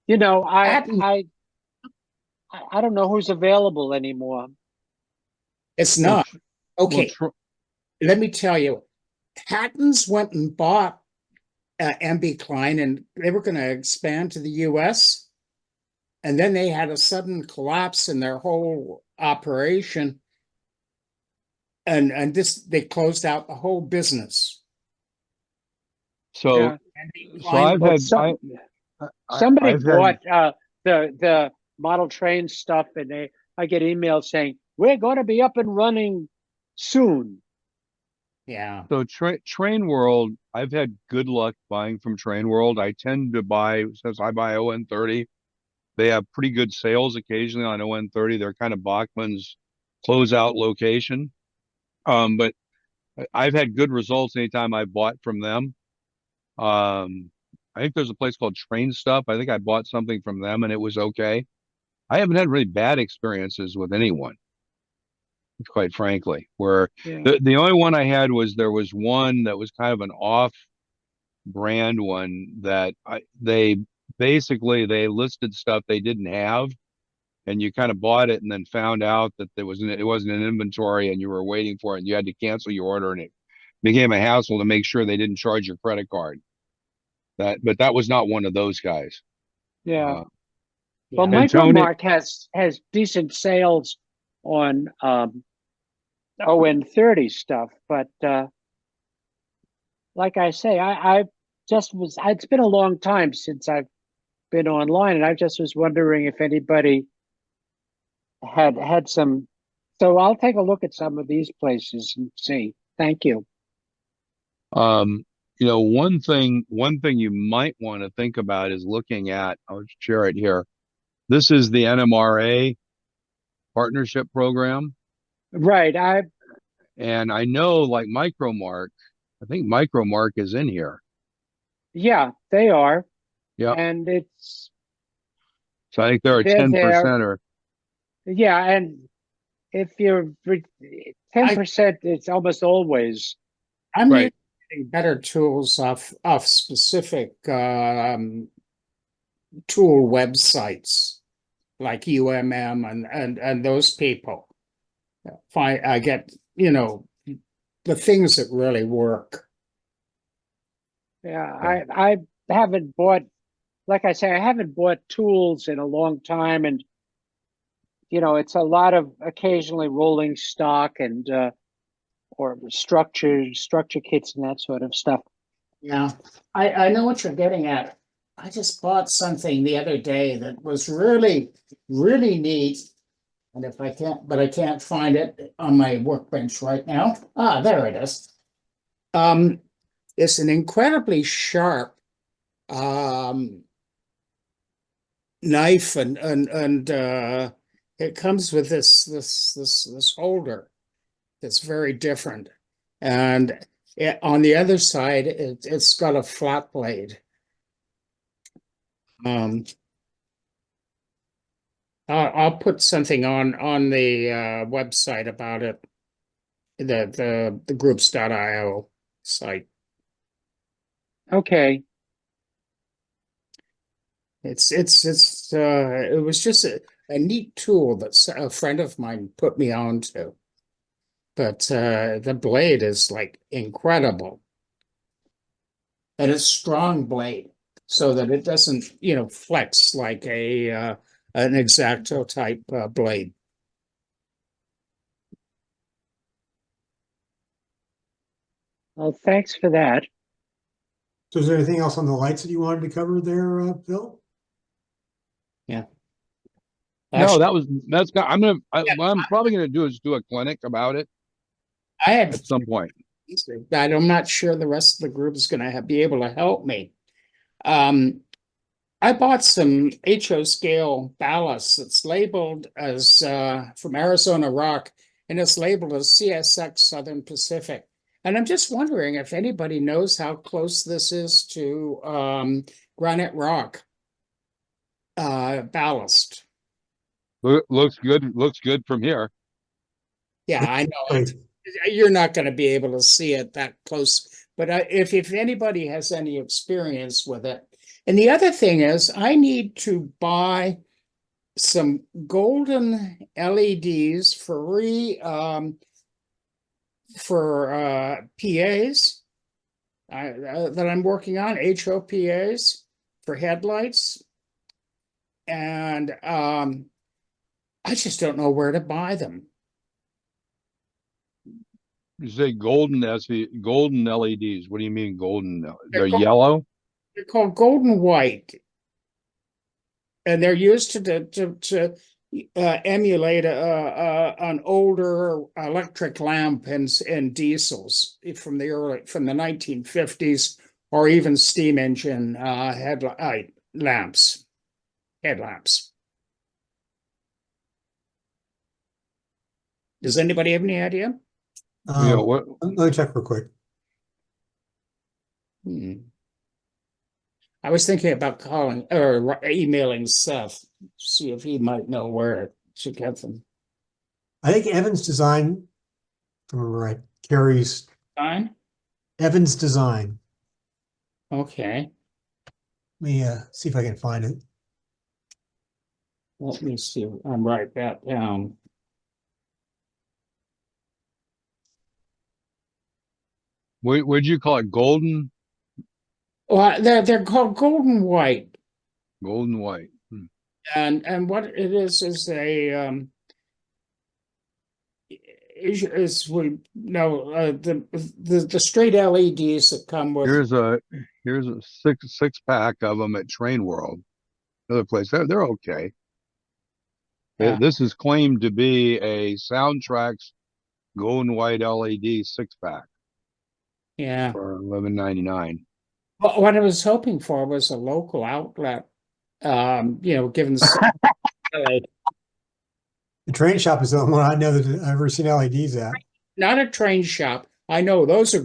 I don't know who's available anymore. It's not. Okay, Well, let me tell you, Hatton's went and bought MB Klein, and they were going to expand to the US. And then they had a sudden collapse in their whole operation. And they closed out the whole business. So, Yeah. so I've Well, had Somebody I've had, bought the model train stuff, and I get emails saying we're going to be up and running soon. Yeah. so Train World, I've had good luck buying from Train World. I tend to buy, since I buy ON30, they have pretty good sales occasionally on ON30. They're kind of Bachman's closeout location. But I've had good results anytime I bought from them. I think there's a place called Train Stuff. I think I bought something from them and it was okay. I haven't had really bad experiences with anyone, quite frankly, where Yeah. the only one I had was there was one that was kind of an off brand one that they basically they listed stuff they didn't have, and you kind of bought it and then found out that it wasn't in inventory and you were waiting for it and you had to cancel your order, and it became a hassle to make sure they didn't charge your credit card. But that was not one of those guys. Yeah. Uh, Well, Yeah. and Tony, Micromark has decent sales on ON30 stuff, but like I say, I just was. It's been a long time since I've been online, and I just was wondering if anybody had some. So I'll take a look at some of these places and see. Thank you. one thing you might want to think about is looking at, I'll share it here. This is the NMRA partnership program. Right. And I know like Micromark, I think Micromark is in here. Yeah, they are. Yeah. And So I think they're a they're 10% there. or Yeah, and if you're 10%, it's almost always. I'm right. using better tools off specific tool websites like UMM and those people. I get, the things that really work. Yeah, I haven't bought, like I say, I haven't bought tools in a long time, and it's a lot of occasionally rolling stock and or structure kits and that sort of stuff. Yeah, I know what you're getting at. I just bought something the other day that was really, really neat. And I can't find it on my workbench right now. Ah, there it is. It's an incredibly sharp knife, and it comes with this holder that's very different. And on the other side, it's got a flat blade. I'll put something on the website about it, the groups.io site. Okay. It was just a neat tool that a friend of mine put me on to. But the blade is like incredible. And it's strong blade so that it doesn't, flex like an X-Acto type blade. Well, thanks for that. So is there anything else on the lights that you wanted to cover there, Phil? Yeah. No, Actually, what I'm probably gonna do is do a clinic about it I had at some point. that I'm not sure the rest of the group is going to be able to help me. I bought some HO scale ballast that's labeled as from Arizona Rock, and it's labeled as CSX Southern Pacific. And I'm just wondering if anybody knows how close this is to Granite Rock ballast. Looks good from here. Yeah, I know. Right. You're not going to be able to see it that close, but if anybody has any experience with it. And the other thing is, I need to buy some golden LEDs for PAs that I'm working on, HOPAs for headlights, and I just don't know where to buy them. You say golden LEDs. What do you mean golden? They're They're yellow? They're called golden white. and they're used to emulate an older electric lamp and diesels from the 1950s, or even steam engine headlamps. Does anybody have any idea? What? Let me check real quick. I was thinking about calling or emailing Seth, see if he might know where to get them. I think Evans Design, if I remember right, carries Fine. Evans Design. Okay. Let me see if I can find it. Let me see. I'm write that down. Would you call it golden? Well, they're called Golden White, Golden white. and what it is a is we know the straight LEDs that come with. Here's a six pack of them at Train World. Another place. They're okay. This is claimed to be a Soundtrax golden white LED 6-pack. Yeah. For $11.99. Well, what I was hoping for was a local outlet. Given the The Train Shop is the only one I know that I've ever seen LEDs at. not a train shop. I know those are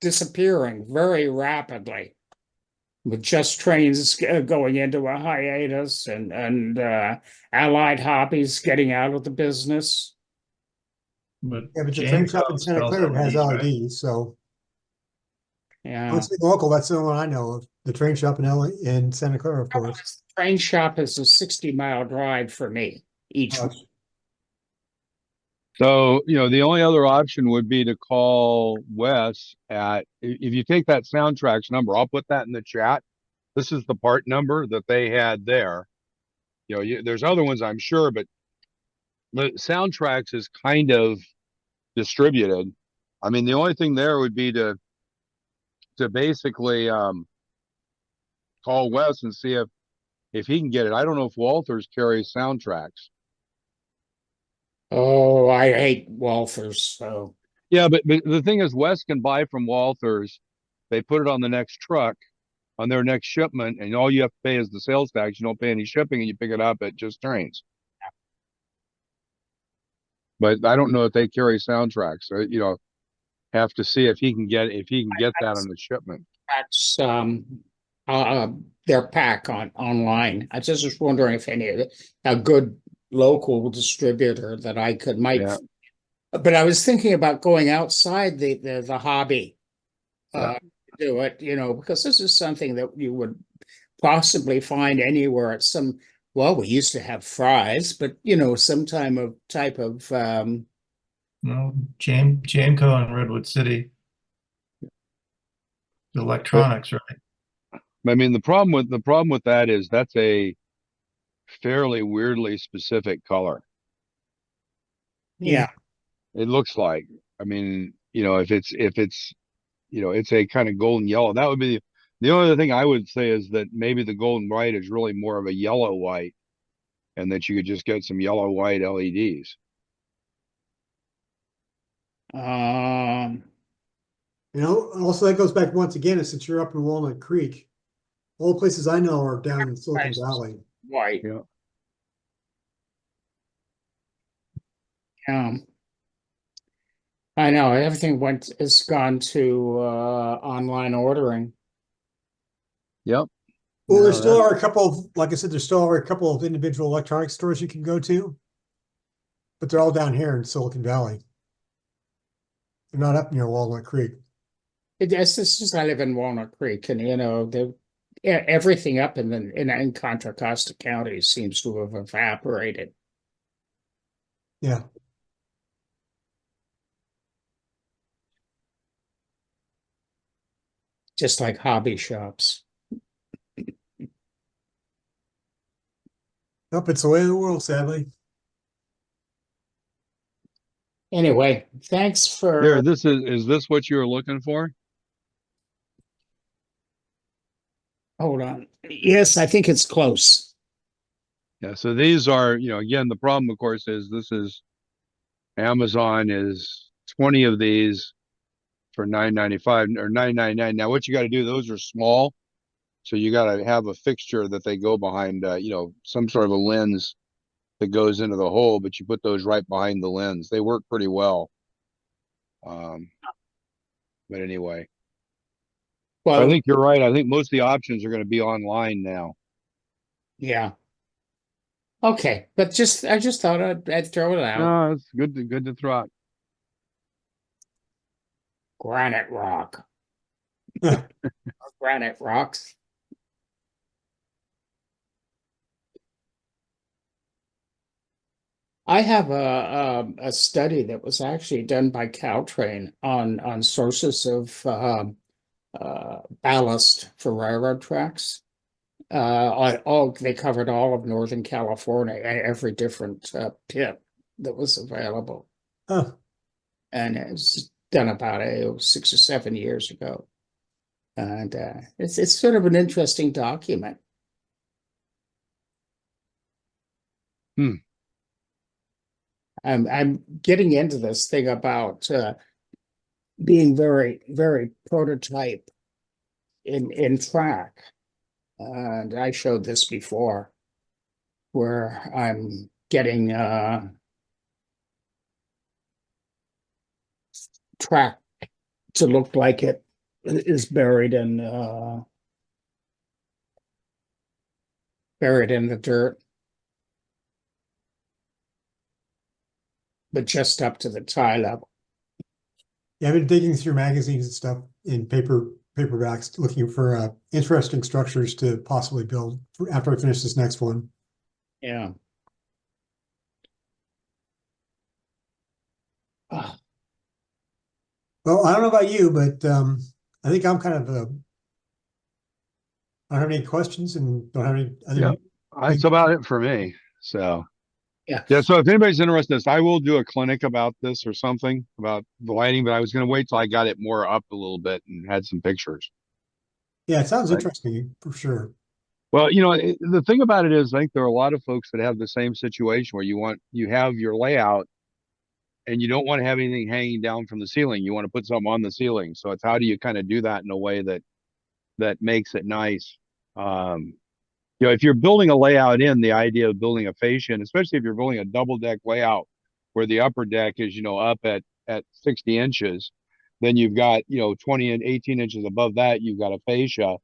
disappearing very rapidly, with just trains going into a hiatus and Allied Hobbies getting out of the business. But Yeah, but the Train Shop in Jameco Santa sells Clara has LEDs, right? LEDs, so Yeah. honestly, local, that's the only one I know of. The Train Shop in Santa Clara, of course. Train shop is a 60-mile drive for me each. So, the only other option would be to call Wes if you take that Soundtrax number, I'll put that in the chat. This is the part number that they had there. There's other ones, I'm sure, but the Soundtrax is kind of distributed. I mean, the only thing there would be to basically call Wes and see if he can get it. I don't know if Walters carries Soundtrax. Oh, I hate Walthers. So Yeah, but the thing is, Wes can buy from Walters. They put it on the next truck, on their next shipment, and all you have to pay is the sales tax. You don't pay any shipping, and you pick it up at just Trains. But I don't know if they carry Soundtracks. So, have to see if he can get that on the shipment. that's their pack online. I just was wondering if a good local distributor that I might. Yeah. But I was thinking about going outside the hobby. Do it, because this is something that you would possibly find anywhere at we used to have Fry's, but some type of No, Jameco in Redwood City. The electronics, right? I mean, the problem with that is that's a fairly weirdly specific color. Yeah. It looks like. I mean, if it's it's a kind of golden yellow. That would be the only other thing I would say is that maybe the golden white is really more of a yellow white, and that you could just get some yellow white LEDs. Also that goes back once again, since you're up in Walnut Creek, all the places I know are down in Silicon Valley. White. Yeah. I know everything has gone to online ordering. Yep. Well, there still are a couple of, like I said, there still are a couple of individual electronic stores you can go to, but they're all down here in Silicon Valley. They're not up near Walnut Creek. It's just I live in Walnut Creek, and everything up in Contra Costa County seems to have evaporated. Yeah. Just like hobby shops. Nope, it's the way of the world, sadly. Anyway, thanks for. There, is this what you were looking for? Hold on. Yes, I think it's close. Yeah, so these are, again, the problem, of course, is this is Amazon is 20 of these for $9.95 or $9.99. Now, what you got to do, those are small, so you got to have a fixture that they go behind, some sort of a lens that goes into the hole, but you put those right behind the lens. They work pretty well. But anyway, I Well, think you're right. I think most of the options are going to be online now. yeah. Okay, but I just thought I'd throw it out. No, it's good to throw out. Granite rock. Granite rocks. I have a study that was actually done by Caltrain on sources of ballast for railroad tracks. They covered all of Northern California, every different pit that was available, Oh, and it was done about 6 or 7 years ago. And it's sort of an interesting document. I'm getting into this thing about being very, very prototype in track. And I showed this before, where I'm getting track to look like it is buried in the dirt, but just up to the tie level. yeah, I've been digging through magazines and stuff in paperbacks, looking for interesting structures to possibly build after I finish this next one. Yeah. Well, I don't know about you, but I think I'm kind of I don't have any questions and don't have any other. Yeah, that's about it for me. So Yeah. so if anybody's interested in this, I will do a clinic about this or something about the lighting, but I was going to wait till I got it more up a little bit and had some pictures. Yeah, it sounds Right. interesting for sure. Well, the thing about it is, I think there are a lot of folks that have the same situation where you have your layout and you don't want to have anything hanging down from the ceiling. You want to put something on the ceiling. So it's how do you kind of do that in a way that makes it nice. If you're building a layout the idea of building a fascia, and especially if you're building a double deck layout where the upper deck is, up at 60 inches, then you've got, 20 and 18 inches above that, you've got a fascia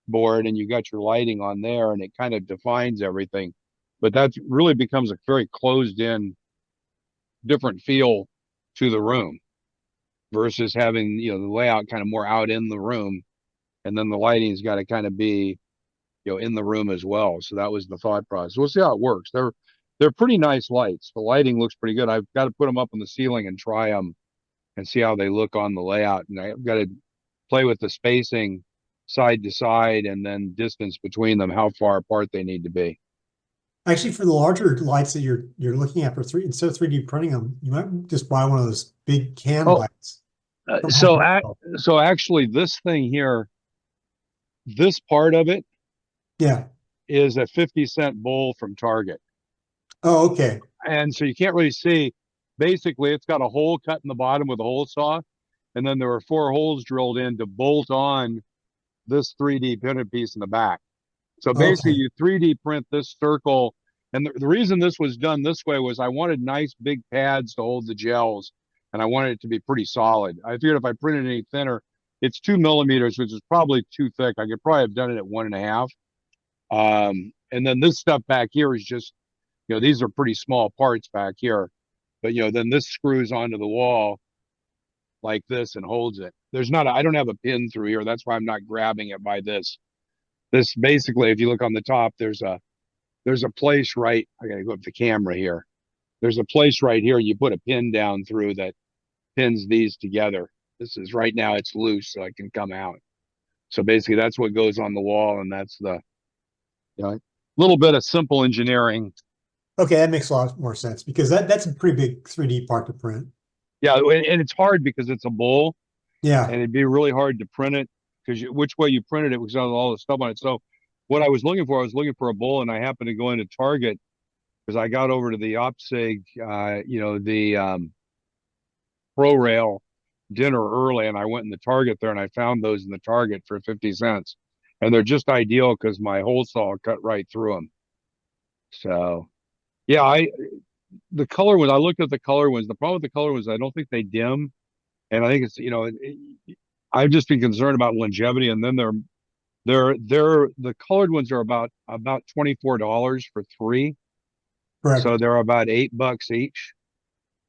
board and you got your lighting on there and it kind of defines everything. But that really becomes a very closed in, different feel to the room versus having, the layout kind of more out in the room. And then the lighting's got to kind of be, in the room as well. So that was the thought process. We'll see how it works. They're pretty nice lights. The lighting looks pretty good. I've got to put them up on the ceiling and try them and see how they look on the layout. And I've got to play with the spacing side to side and then distance between them, how far apart they need to be. Actually, for the larger lights that you're looking at instead of 3D printing them, you might just buy one of those big can lights. So actually this thing here, this part of it, yeah, is a 50-cent bowl from Target. Oh, okay. And so you can't really see. Basically, it's got a hole cut in the bottom with a hole saw. And then there are 4 holes drilled in to bolt on this 3D printed piece in the back. So basically, Okay. you 3D print this circle. And the reason this was done this way was I wanted nice big pads to hold the gels. And I wanted it to be pretty solid. I figured if I printed any thinner, it's 2 millimeters, which is probably too thick. I could probably have done it at 1.5. And then this stuff back here is just, these are pretty small parts back here, but then this screws onto the wall like this and holds it. I don't have a pin through here. That's why I'm not grabbing it by this. This basically, if you look on the top, there's a place right, I gotta go up the camera here. There's a place right here. You put a pin down through that pins these together. This is right now it's loose so it can come out. So basically that's what goes on the wall. And that's the, little bit of simple engineering. Okay, that makes a lot more sense because that's a pretty big 3D part to print. Yeah, and it's hard because it's a bowl. Yeah. And it'd be really hard to print it because which way you printed it was on all the stuff on it. So what I was looking for a bowl, and I happened to go into Target because I got over to the OPSIG, the Pro Rail dinner early, and I went in the Target there, and I found those in the Target for 50 cents, and they're just ideal because my hole saw cut right through them. So, yeah, the color ones, I looked at the color ones. The problem with the color ones, I don't think they dim, and I think it's I've just been concerned about longevity, and then the colored ones are about $24 for 3. Correct. So they're about $8 each.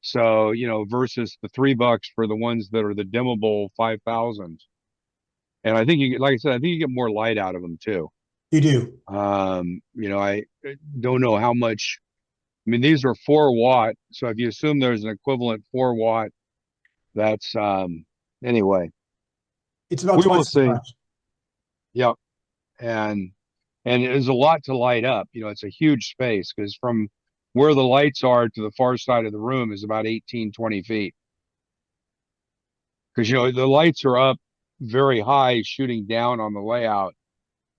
So, versus the $3 for the ones that are the dimmable 5,000. And I think like I said, I think you get more light out of them too. You do. I don't know how much. I mean, these are 4 watt. So if you assume there's an equivalent 4 watt, that's anyway. It's about We will twice as see. much. Yep. And there's a lot to light up. It's a huge space because from where the lights are to the far side of the room is about 18, 20 feet. Because, the lights are up very high shooting down on the layout,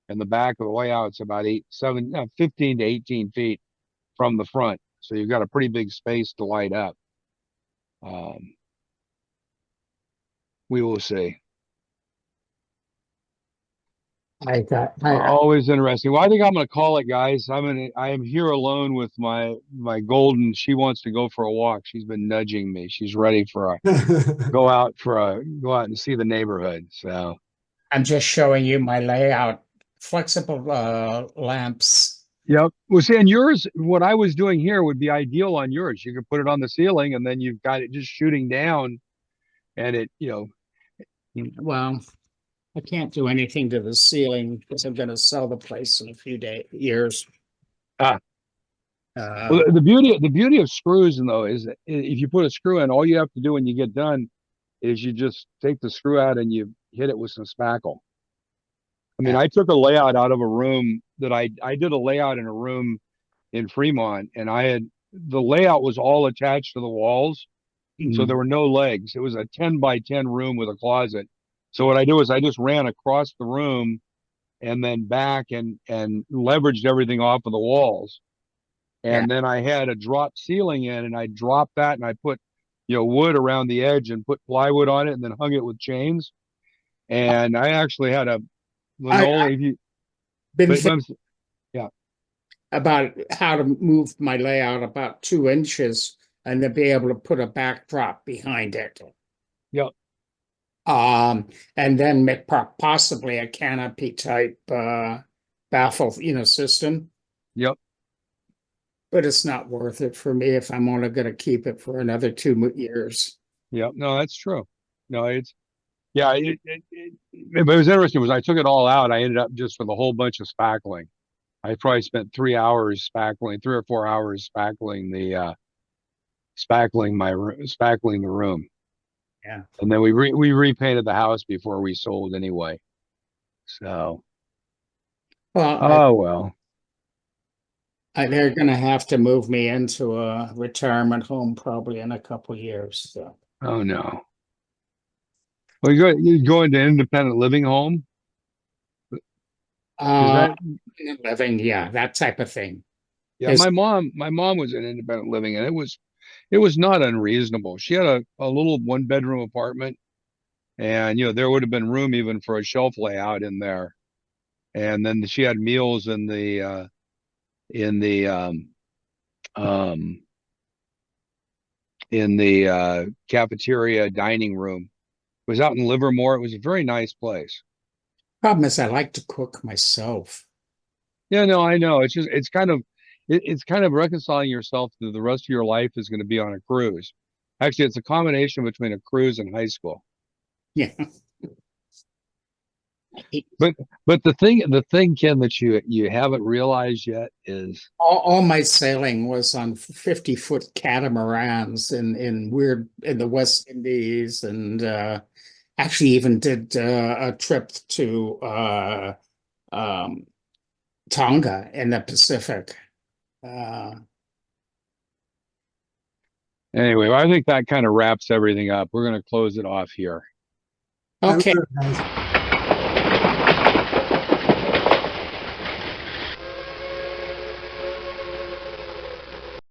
and the back of the layout's about 15 to 18 feet from the front. So you've got a pretty big space to light up. We will see. Always interesting. Well, I think I'm going to call it, guys. I am here alone with my golden. She wants to go for a walk. She's been nudging me. She's ready for go out and see the neighborhood. So I'm just showing you my layout, flexible lamps. Yep. Well, see, and yours, what I was doing here would be ideal on yours. You could put it on the ceiling, and then you've got it just shooting down, and it, Well, I can't do anything to the ceiling because I'm going to sell the place in a few years. Well, the beauty of screws, though, is that if you put a screw in, all you have to do when you get done is you just take the screw out and you hit it with some spackle. I mean, I took a layout out of a room that I did a layout in a room in Fremont, and the layout was all attached to the walls. So there were no legs. It was a 10 by 10 room with a closet. So what I do is I just ran across the room and then back and leveraged everything off of the walls. And then I had a drop ceiling in, and I dropped that, and I put, wood around the edge and put plywood on it, and then hung it with chains. And I actually had a linoleum. About how to move my layout about 2 inches and then be able to put a backdrop behind it. Yep. And then make possibly a canopy type baffle, system. Yep. But it's not worth it for me if I'm only going to keep it for another 2 years. Yep. No, that's true. No, it was interesting was I took it all out. I ended up just with a whole bunch of spackling. I probably spent 3 hours spackling, 3 or 4 hours spackling spackling the room. Yeah. And then we repainted the house before we sold anyway. So. Well, they're going to have to move me into a retirement home probably in a couple of years. So. Oh no. Well, you go into independent living home. Living, yeah, that type of thing. Yeah, my mom was in independent living, and it was not unreasonable. She had a little 1-bedroom apartment, and there would have been room even for a shelf layout in there. And then she had meals in the cafeteria dining room. It was out in Livermore. It was a very nice place. Problem is, I like to cook myself. Yeah, no, I know. It's kind of reconciling yourself to the rest of your life is going to be on a cruise. Actually, it's a combination between a cruise and high school. Yeah. But the thing, Ken, that you haven't realized yet is all my sailing was on 50-foot catamarans in the West Indies, and actually even did a trip to Tonga in the Pacific. Anyway, I think that kind of wraps everything up. We're going to close it off here. Okay. Nice.